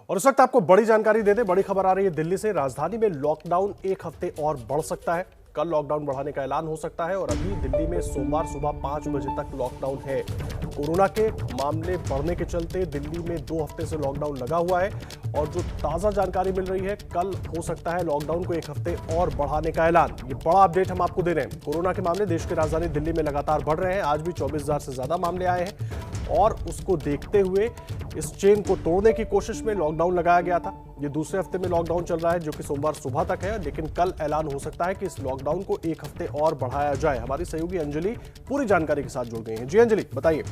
और इस वक्त आपको बड़ी जानकारी दे दें, बड़ी खबर आ रही है दिल्ली से। राजधानी में लॉकडाउन एक हफ्ते और बढ़ सकता है। कल लॉकडाउन बढ़ाने का ऐलान हो सकता है और अभी दिल्ली में सोमवार सुबह 5 बजे तक लॉकडाउन है। कोरोना के मामले बढ़ने के चलते दिल्ली में 2 हफ्ते से लॉकडाउन लगा हुआ है और जो ताजा जानकारी मिल रही है, कल हो सकता है लॉकडाउन को एक हफ्ते और बढ़ाने का ऐलान। ये बड़ा अपडेट हम आपको दे रहे हैं। कोरोना के मामले देश की राजधानी दिल्ली में लगातार बढ़ रहे हैं। आज भी 24,000 से ज्यादा मामले आए हैं और उसको देखते हुए इस चेन को तोड़ने की कोशिश में लॉकडाउन लगाया गया था। ये दूसरे हफ्ते में लॉकडाउन चल रहा है जो कि सोमवार सुबह तक है, लेकिन कल ऐलान हो सकता है कि इस लॉकडाउन को एक हफ्ते और बढ़ाया जाए। हमारी सहयोगी अंजलि पूरी जानकारी के साथ जुड़ गई हैं। जी अंजलि, बताइए।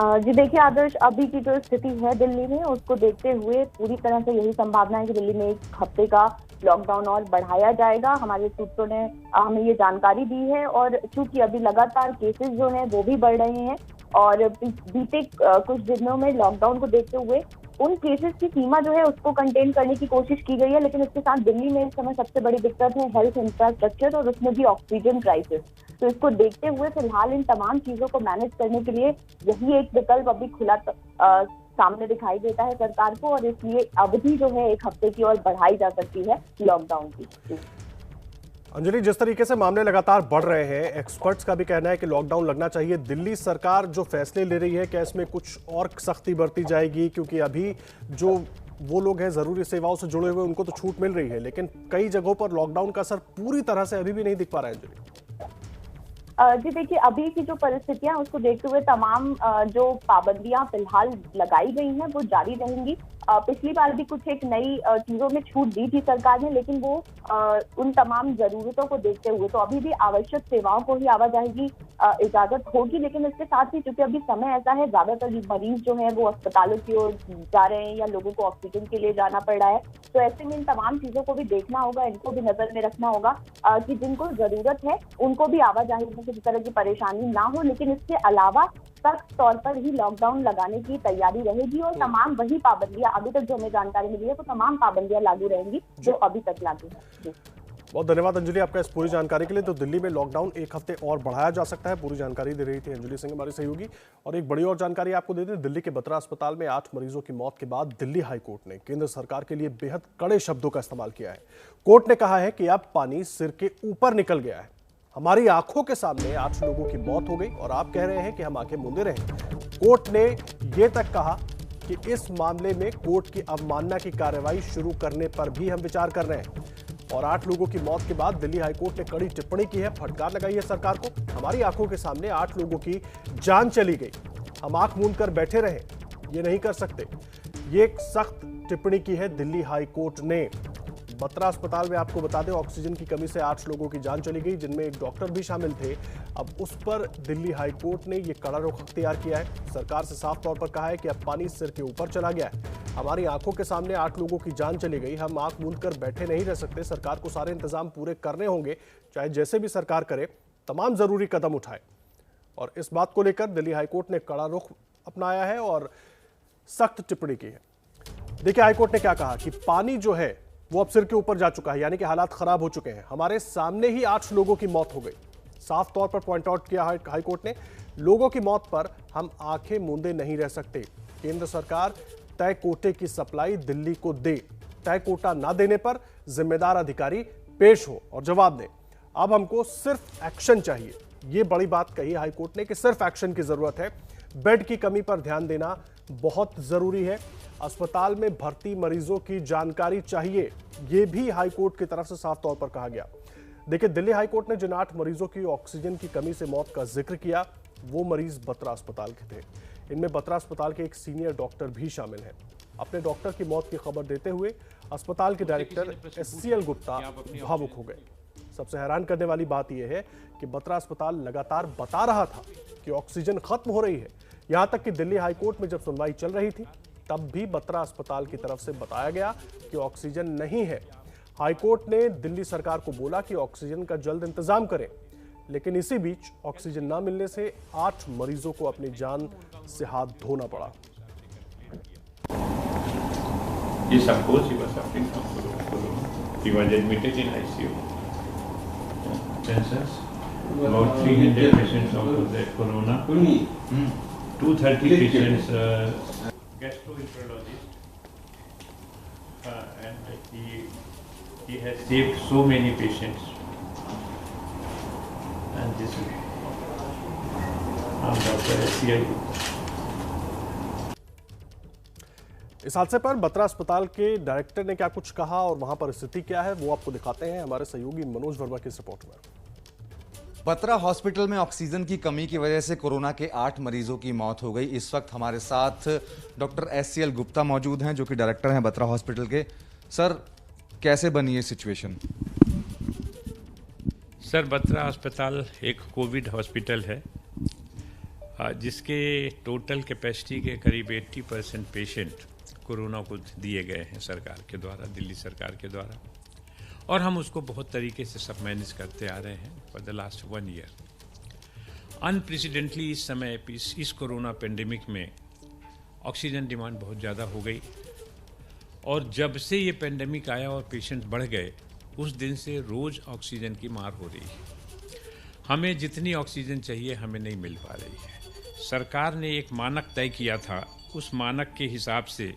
जी देखिए आदर्श, अभी की जो स्थिति है दिल्ली में उसको देखते हुए पूरी तरह से यही संभावना है कि दिल्ली में एक हफ्ते का लॉकडाउन और बढ़ाया जाएगा। हमारे सूत्रों ने हमें ये जानकारी दी है और चूंकि अभी लगातार केसेस जो हैं वो भी बढ़ रहे हैं और बीते कुछ दिनों में लॉकडाउन को देखते हुए उन केसेस की सीमा जो है उसको कंटेन करने की कोशिश की गई है, लेकिन इसके साथ दिल्ली में इस समय सबसे बड़ी दिक्कत है हेल्थ इंफ्रास्ट्रक्चर और उसमें भी ऑक्सीजन क्राइसिस। तो इसको देखते हुए फिलहाल इन तमाम चीजों को मैनेज करने के लिए यही एक विकल्प अभी खुला सामने दिखाई देता है सरकार को और इसलिए अवधि जो है एक हफ्ते की और बढ़ाई जा सकती है लॉकडाउन की। अंजलि, जिस तरीके से मामले लगातार बढ़ रहे हैं, एक्सपर्ट्स का भी कहना है कि लॉकडाउन लगना चाहिए। दिल्ली सरकार जो फैसले ले रही है, क्या इसमें कुछ और सख्ती बरती जाएगी? क्योंकि अभी जो वो लोग हैं जरूरी सेवाओं से जुड़े हुए, उनको तो छूट मिल रही है, लेकिन कई जगहों पर लॉकडाउन का असर पूरी तरह से अभी भी नहीं दिख पा रहा है। अंजलि जी देखिए, अभी की जो परिस्थितियां उसको देखते हुए तमाम जो पाबंदियां फिलहाल लगाई गई हैं वो जारी रहेंगी। पिछली बार भी कुछ एक नई चीजों में छूट दी थी सरकार ने, लेकिन वो उन तमाम जरूरतों को देखते हुए तो अभी भी आवश्यक सेवाओं को ही आवाजाही की इजाजत होगी। लेकिन इसके साथ ही चूंकि अभी समय ऐसा है, ज्यादातर मरीज जो है वो अस्पतालों की ओर जा रहे हैं या लोगों को ऑक्सीजन के लिए जाना पड़ रहा है, तो ऐसे में इन तमाम चीजों को भी देखना होगा, इनको भी नजर में रखना होगा कि जिनको जरूरत है उनको भी आवाजाही में किसी तरह की परेशानी ना हो। लेकिन इसके अलावा सख्त तौर पर ही लॉकडाउन लगाने की तैयारी रहेगी और तमाम वही पाबंदियां अभी तक जो हमें जानकारी मिली है, तो तमाम पाबंदियां लागू रहेंगी जो अभी तक लागू है। बहुत धन्यवाद अंजलि आपका इस पूरी जानकारी के लिए। तो दिल्ली में लॉकडाउन एक हफ्ते और बढ़ाया जा सकता है, पूरी जानकारी दे रही थी अंजलि सिंह हमारी सहयोगी। और एक बड़ी और जानकारी आपको दे दें, दिल्ली के बत्रा अस्पताल में 8 मरीजों की मौत के बाद दिल्ली हाईकोर्ट ने केंद्र सरकार के लिए बेहद कड़े शब्दों का इस्तेमाल किया है। कोर्ट ने कहा है कि अब पानी सिर के ऊपर निकल गया है। हमारी आंखों के सामने 8 लोगों की मौत हो गई और आप कह रहे हैं कि हम आंखें मूंदे रहे। कोर्ट ने यह तक कहा कि इस मामले में कोर्ट की अवमानना की कार्रवाई शुरू करने पर भी हम विचार कर रहे हैं। और 8 लोगों की मौत के बाद दिल्ली हाईकोर्ट ने कड़ी टिप्पणी की है, फटकार लगाई है सरकार को। हमारी आंखों के सामने 8 लोगों की जान चली गई, हम आंख मूंद कर बैठे रहे, ये नहीं कर सकते। ये एक सख्त टिप्पणी की है दिल्ली हाईकोर्ट ने। बत्रा अस्पताल में आपको बता दें, ऑक्सीजन की कमी से 8 लोगों की जान चली गई, जिनमें एक डॉक्टर भी शामिल थे। अब उस पर दिल्ली हाईकोर्ट ने यह कड़ा रुख अख्तियार किया है। सरकार से साफ तौर पर कहा है कि अब पानी सिर के ऊपर चला गया है। हमारी आंखों के सामने 8 लोगों की जान चली गई, हम आंख मूंद कर बैठे नहीं रह सकते। सरकार को सारे इंतजाम पूरे करने होंगे, चाहे जैसे भी सरकार करे, तमाम जरूरी कदम उठाए। और इस बात को लेकर दिल्ली हाईकोर्ट ने कड़ा रुख अपनाया है और सख्त टिप्पणी की है। देखिए हाईकोर्ट ने क्या कहा कि पानी जो है वो अब सिर के ऊपर जा चुका है, यानी कि हालात खराब हो चुके हैं। हमारे सामने ही 8 लोगों की मौत हो गई। साफ तौर पर पॉइंट आउट किया हाईकोर्ट ने, लोगों की मौत पर हम आंखें मूंदे नहीं रह सकते। केंद्र सरकार तय कोटे की सप्लाई दिल्ली को दे, तय कोटा ना देने पर जिम्मेदार अधिकारी पेश हो और जवाब दे। अब हमको सिर्फ एक्शन चाहिए। यह बड़ी बात कही हाईकोर्ट ने कि सिर्फ एक्शन की जरूरत है। बेड की कमी पर ध्यान देना बहुत जरूरी है। अस्पताल में भर्ती मरीजों की जानकारी चाहिए, यह भी हाईकोर्ट की तरफ से साफ तौर पर कहा गया। देखिए, दिल्ली हाईकोर्ट ने जिन 8 मरीजों की ऑक्सीजन की कमी से मौत का जिक्र किया, वो मरीज बत्रा अस्पताल के थे। इनमें बत्रा अस्पताल के एक सीनियर डॉक्टर भी शामिल हैं। अपने डॉक्टर की मौत की खबर देते हुए अस्पताल के डायरेक्टर SCL गुप्ता भावुक हो गए। सबसे हैरान करने वाली बात यह है कि बत्रा अस्पताल लगातार बता रहा था कि ऑक्सीजन खत्म हो रही है। यहां तक कि दिल्ली हाईकोर्ट में जब सुनवाई चल रही थी, तब भी बत्रा अस्पताल की तरफ से बताया गया कि ऑक्सीजन नहीं है। हाईकोर्ट ने दिल्ली सरकार को बोला कि ऑक्सीजन का जल्द इंतजाम करें, लेकिन इसी बीच ऑक्सीजन न मिलने से 8 मरीजों को अपनी जान से हाथ धोना पड़ा। Yes, of course, he was suffering from corona. He was admitted in ICU. Census, about 300 patients out of that corona. 230 patients, gastroenterologist, and he has saved so many patients. And this is Dr. SCI. इस हादसे पर बत्रा अस्पताल के director ने क्या कुछ कहा और वहां पर स्थिति क्या है वो आपको दिखाते हैं हमारे सहयोगी मनोज वर्मा की इस रिपोर्ट में। बत्रा हॉस्पिटल में ऑक्सीजन की कमी की वजह से कोरोना के 8 मरीजों की मौत हो गई। इस वक्त हमारे साथ डॉक्टर SCL गुप्ता मौजूद हैं जो कि डायरेक्टर हैं बत्रा हॉस्पिटल के। सर, कैसे बनी ये सिचुएशन? सर, बत्रा अस्पताल एक कोविड हॉस्पिटल है जिसके टोटल कैपेसिटी के करीब 80% पेशेंट कोरोना को दिए गए हैं सरकार के द्वारा, दिल्ली सरकार के द्वारा, और हम उसको बहुत तरीके से सब मैनेज करते आ रहे हैं फॉर द लास्ट 1 ईयर। अनप्रेसिडेंटली इस समय इस कोरोना पेंडेमिक में ऑक्सीजन डिमांड बहुत ज़्यादा हो गई, और जब से ये पेंडेमिक आया और पेशेंट बढ़ गए उस दिन से रोज़ ऑक्सीजन की मार हो रही है। हमें जितनी ऑक्सीजन चाहिए हमें नहीं मिल पा रही है। सरकार ने एक मानक तय किया था, उस मानक के हिसाब से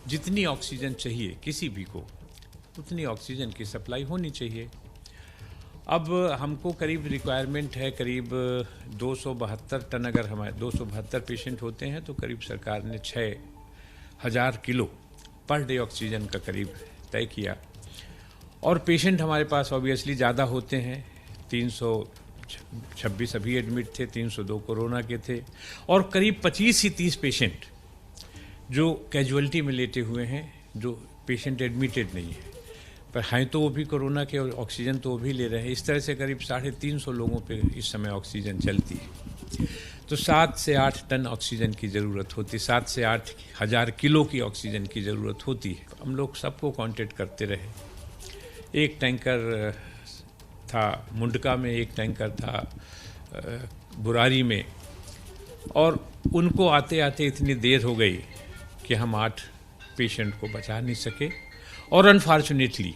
जितनी ऑक्सीजन चाहिए किसी भी को उतनी ऑक्सीजन की सप्लाई होनी चाहिए। अब हमको करीब रिक्वायरमेंट है करीब 272 टन। अगर हमारे 272 पेशेंट होते हैं तो करीब सरकार ने 6000 किलो पर डे ऑक्सीजन का करीब तय किया, और पेशेंट हमारे पास ऑब्वियसली ज़्यादा होते हैं। 326 अभी एडमिट थे, 302 कोरोना के थे, और करीब 25 से 30 पेशेंट जो कैजुअलिटी में लेटे हुए हैं, जो पेशेंट एडमिटेड नहीं है पर हैं तो वो भी कोरोना के, और ऑक्सीजन तो वो भी ले रहे हैं। इस तरह से करीब 350 लोगों पे इस समय ऑक्सीजन चलती है। तो 7 से 8 टन ऑक्सीजन की ज़रूरत होती, 7 से 8 हज़ार किलो की ऑक्सीजन की ज़रूरत होती है। हम लोग सबको कांटेक्ट करते रहे। एक टैंकर था मुंडका में, एक टैंकर था बुरारी में, और उनको आते आते इतनी देर हो गई कि हम 8 पेशेंट को बचा नहीं सके, और अनफॉर्चुनेटली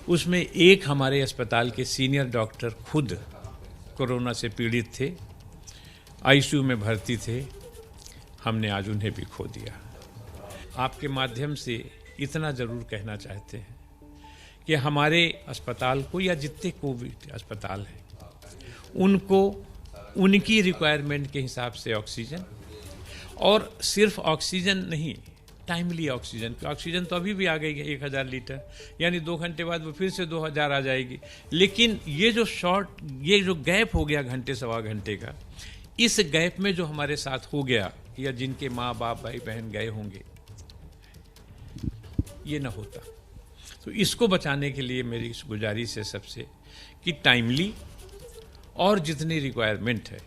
उसमें एक हमारे अस्पताल के सीनियर डॉक्टर खुद कोरोना से पीड़ित थे, आईसीयू में भर्ती थे। हमने आज उन्हें भी खो दिया। आपके माध्यम से इतना ज़रूर कहना चाहते हैं कि हमारे अस्पताल को, या जितने कोविड अस्पताल हैं, उनको उनकी रिक्वायरमेंट के हिसाब से ऑक्सीजन, और सिर्फ ऑक्सीजन नहीं, टाइमली ऑक्सीजन तो अभी भी आ गई है 1000 लीटर, यानी 2 घंटे बाद वो फिर से 2000 आ जाएगी। लेकिन ये जो गैप हो गया घंटे सवा घंटे का, इस गैप में जो हमारे साथ हो गया, या जिनके माँ बाप भाई बहन गए होंगे, ये ना होता। तो इसको बचाने के लिए मेरी गुजारिश है सबसे कि टाइमली और जितनी रिक्वायरमेंट है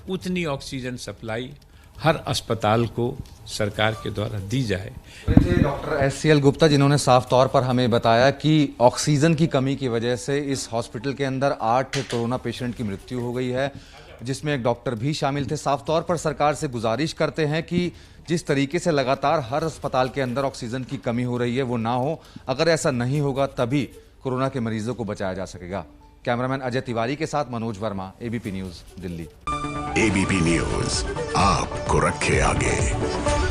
उतनी ऑक्सीजन सप्लाई हर अस्पताल को सरकार के द्वारा दी जाए। डॉक्टर SCL गुप्ता, जिन्होंने साफ तौर पर हमें बताया कि ऑक्सीजन की कमी की वजह से इस हॉस्पिटल के अंदर 8 कोरोना पेशेंट की मृत्यु हो गई है, जिसमें एक डॉक्टर भी शामिल थे। साफ तौर पर सरकार से गुजारिश करते हैं कि जिस तरीके से लगातार हर अस्पताल के अंदर ऑक्सीजन की कमी हो रही है वो ना हो। अगर ऐसा नहीं होगा तभी कोरोना के मरीजों को बचाया जा सकेगा। कैमरामैन अजय तिवारी के साथ Manoj Verma, ABP news, Delhi. ABP news आपको रखे आगे।